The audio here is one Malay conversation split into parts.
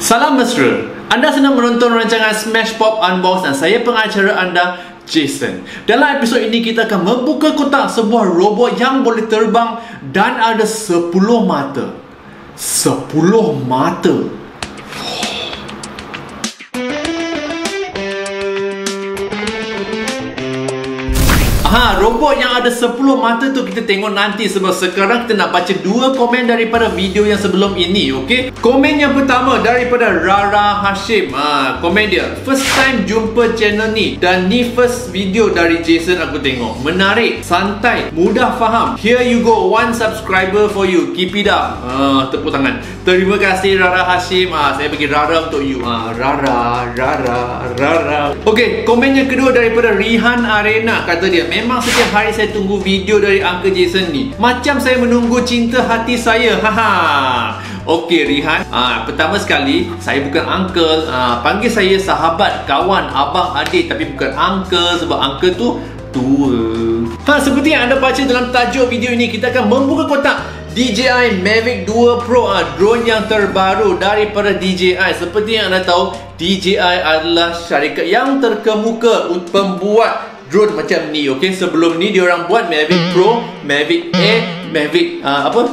Salam mesra. Anda sedang menonton rancangan Smashpop Unbox dan saya pengacara anda, Jason. Dalam episod ini kita akan membuka kotak sebuah robot yang boleh terbang dan ada 10 mata. 10 mata. Robot yang ada 10 mata tu kita tengok nanti, sebab sekarang kita nak baca 2 komen daripada video yang sebelum ini, okey? Komen yang pertama daripada Rara Hashim. Komen dia, first time jumpa channel ni dan ni first video dari Jason aku tengok. Menarik, santai, mudah faham. Here you go, 1 subscriber for you. Keep it up. Tepuk tangan. Terima kasih Rara Hashim. Saya bagi Rara untuk you. Rara. Okey, komen yang kedua daripada Rihan Arena. Kata dia, memang setiap hari saya tunggu video dari Uncle Jason ni. Macam saya menunggu cinta hati saya. Okey Rihan, pertama sekali, saya bukan uncle. Panggil saya sahabat, kawan, abang, adik. Tapi bukan uncle, sebab uncle tu tua. Seperti yang anda baca dalam tajuk video ini, kita akan membuka kotak DJI MAVIC 2 Pro, drone yang terbaru daripada DJI. Seperti yang anda tahu, DJI adalah syarikat yang terkemuka untuk pembuat drone macam ni, okey. Sebelum ni dia orang buat Mavic Pro, Mavic Air, Mavic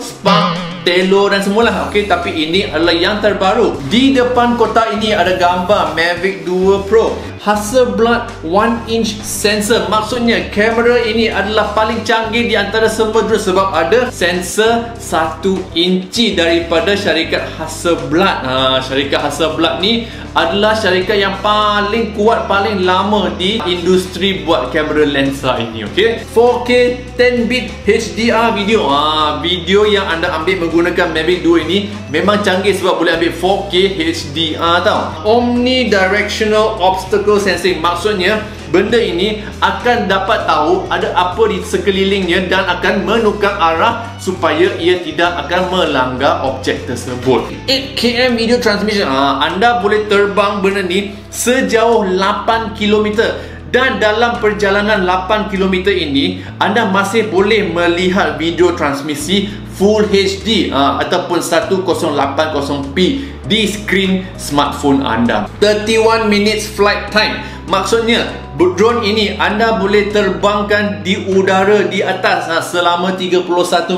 Spark, Telo dan semualah, okey. Tapi ini adalah yang terbaru. Di depan kotak ini ada gambar Mavic 2 Pro, Hasselblad 1 inch sensor. Maksudnya kamera ini adalah paling canggih di antara semua drone sebab ada sensor 1 inci daripada syarikat Hasselblad. Syarikat Hasselblad ni adalah syarikat yang paling kuat, paling lama di industri buat kamera lensa ini, okey. 4K 10-bit HDR video. Video yang anda ambil menggunakan Mavic 2 ini memang canggih sebab boleh ambil 4K HDR tau. Omnidirectional obstacle sensing. Maksudnya benda ini akan dapat tahu ada apa di sekelilingnya dan akan menukar arah supaya ia tidak akan melanggar objek tersebut. 8km video transmission. Anda boleh terbang benda ni sejauh 8km. Dan dalam perjalanan 8km ini, anda masih boleh melihat video transmisi Full HD ataupun 1080p di skrin smartphone anda. 31 minutes flight time. Maksudnya drone ini anda boleh terbangkan di udara di atas selama 31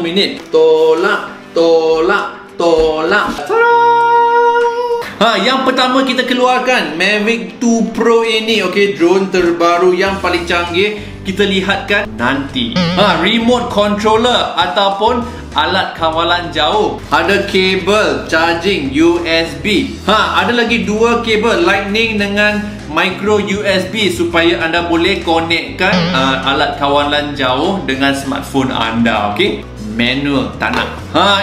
minit. Tolak. Yang pertama kita keluarkan Mavic 2 Pro ini, okey, drone terbaru yang paling canggih. Kita lihatkan nanti. Remote controller ataupun alat kawalan jauh. Ada kabel charging USB. Ada lagi 2 kabel Lightning dengan micro USB supaya anda boleh konekkan alat kawalan jauh dengan smartphone anda, okey. Manual, tak nak.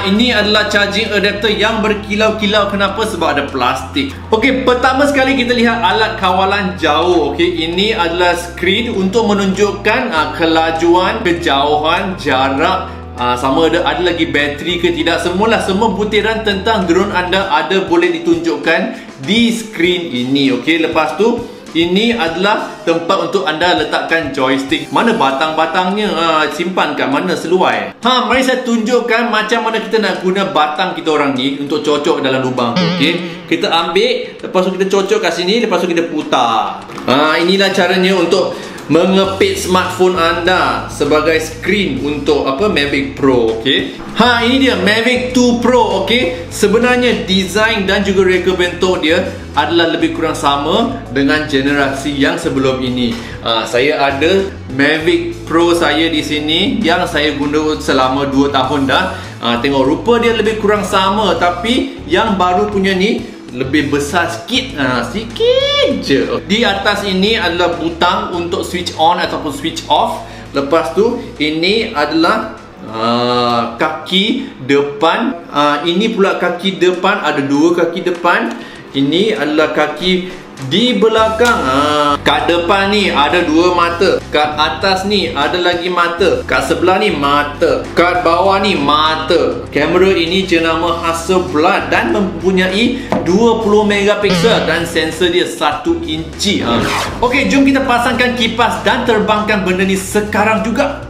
Ini adalah charging adapter yang berkilau-kilau. Kenapa? Sebab ada plastik. Okey, pertama sekali kita lihat alat kawalan jauh. Okey, ini adalah skrin untuk menunjukkan kelajuan, kejauhan, jarak, sama ada lagi bateri ke tidak. Semua butiran tentang drone anda ada boleh ditunjukkan di skrin ini, okey. Lepas tu ini adalah tempat untuk anda letakkan joystick. Mana batang-batangnya? Simpan kat mana seluai? Mari saya tunjukkan macam mana kita nak guna batang kita orang ni untuk cocok dalam lubang tu, okey. Kita ambil, lepas tu kita cocok kat sini, lepas tu kita putar. Inilah caranya untuk mengepit smartphone anda sebagai skrin untuk Mavic Pro, okey. Ini dia Mavic 2 Pro, okey. Sebenarnya design dan juga reka bentuk dia adalah lebih kurang sama dengan generasi yang sebelum ini. Saya ada Mavic Pro saya di sini yang saya guna selama 2 tahun dah. Tengok rupa dia lebih kurang sama, tapi yang baru punya ni lebih besar sikit, sikit je. Di atas ini adalah butang untuk switch on ataupun switch off. Lepas tu ini adalah kaki depan. Ini pula kaki depan, ada 2 kaki depan. Ini adalah kaki di belakang. Kat depan ni ada 2 mata. Kat atas ni ada lagi mata. Kat sebelah ni mata. Kat bawah ni mata. Kamera ini jenama Hasselblad dan mempunyai 20 megapixel dan sensor dia 1 inci. Okey, jom kita pasangkan kipas dan terbangkan benda ni sekarang juga.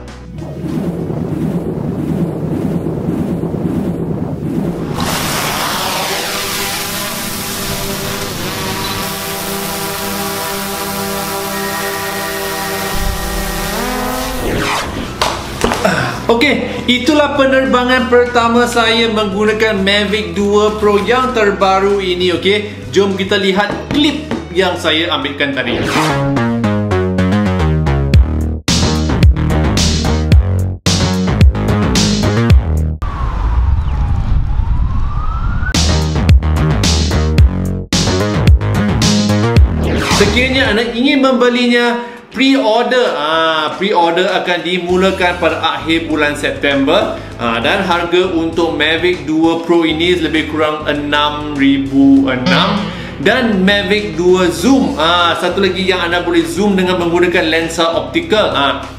Okey, itulah penerbangan pertama saya menggunakan Mavic 2 Pro yang terbaru ini. Okey, jom kita lihat klip yang saya ambilkan tadi. Sekiranya anda ingin membelinya, pre-order pre-order akan dimulakan pada akhir bulan September, dan harga untuk Mavic 2 Pro ini lebih kurang 6,600. Dan Mavic 2 Zoom, satu lagi yang anda boleh zoom dengan menggunakan lensa optikal,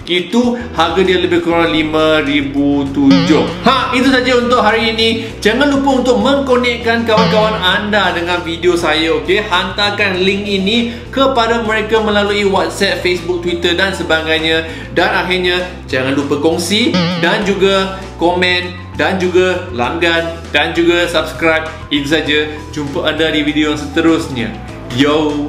itu harga dia lebih kurang 5,700. Itu saja untuk hari ini. Jangan lupa untuk mengkonekkan kawan-kawan anda dengan video saya. Okey, hantarkan link ini kepada mereka melalui WhatsApp, Facebook, Twitter dan sebagainya. Dan akhirnya jangan lupa kongsi dan juga komen dan juga langgan dan juga subscribe. Itu saja. Jumpa anda di video yang seterusnya. Yo.